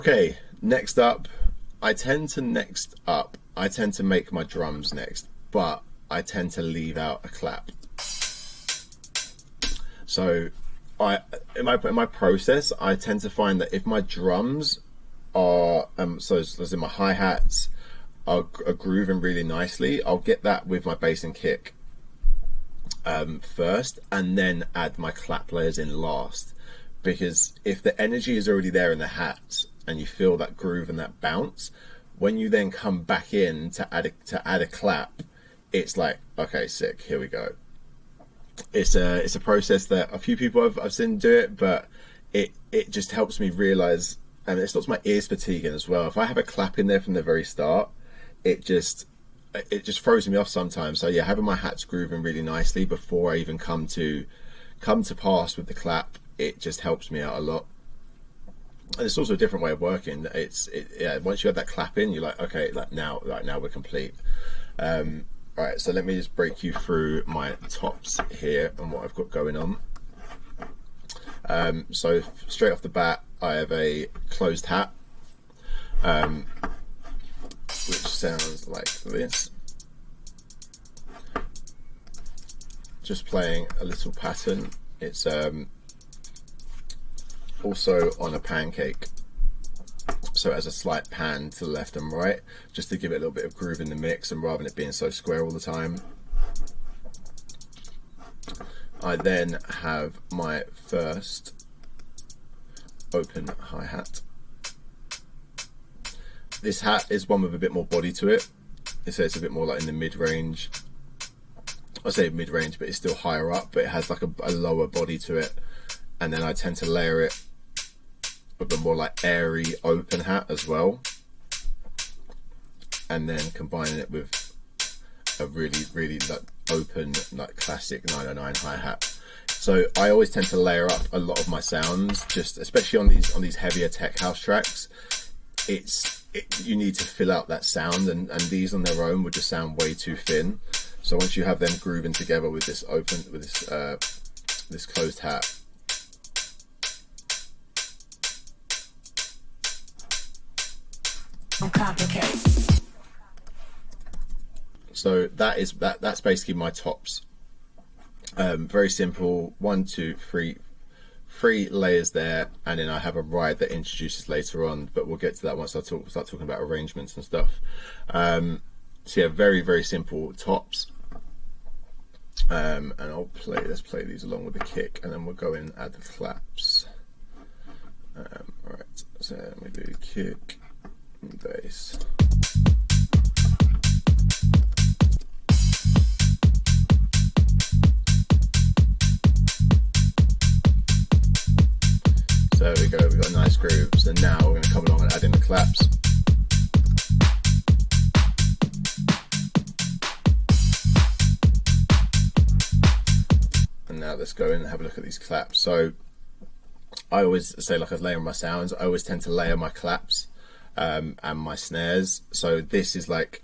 Okay, next up, I tend to make my drums next, but I tend to leave out a clap. So in my process, I tend to find that if my drums are so as in my hi-hats are grooving really nicely, I'll get that with my bass and kick first, and then add my clap layers in last. Because if the energy is already there in the hats and you feel that groove and that bounce, when you then come back in to add a clap, it's like, okay, sick, here we go. It's a process that a few people I've seen do it, but it just helps me realize, and it stops my ears fatiguing as well. If I have a clap in there from the very start, it just throws me off sometimes. So yeah, having my hats grooving really nicely before I even come to pass with the clap, it just helps me out a lot. And it's also a different way of working. Yeah, once you have that clap in, you're like, okay, like now we're complete. Right, so let me just break you through my tops here and what I've got going on. So straight off the bat, I have a closed hat, which sounds like this. Just playing a little pattern. It's also on a pancake, so it has a slight pan to the left and right, just to give it a little bit of groove in the mix, and rather than it being so square all the time. I then have my first open hi-hat. This hat is one with a bit more body to it. It's a bit more like in the mid-range. I say mid-range, but it's still higher up, but it has like a lower body to it. And then I tend to layer it with a more like airy open hat as well, and then combining it with a really like open, like classic 909 hi-hat. So I always tend to layer up a lot of my sounds, just especially on these heavier tech house tracks. You need to fill out that sound, and these on their own would just sound way too thin. So once you have them grooving together with this this closed hat, complicate. So that's basically my tops. Very simple, 1, 2, 3 layers there, and then I have a ride that introduces later on, but we'll get to that once I start talking about arrangements and stuff. So yeah, very simple tops. And let's play these along with the kick, and then we'll go in and add the claps. Alright, so let me do kick and bass. So there we go, we've got nice grooves, and now we're going to come along and add in the claps. And now let's go in and have a look at these claps. So I always say, like I was layering my sounds, I always tend to layer my claps and my snares. So this is like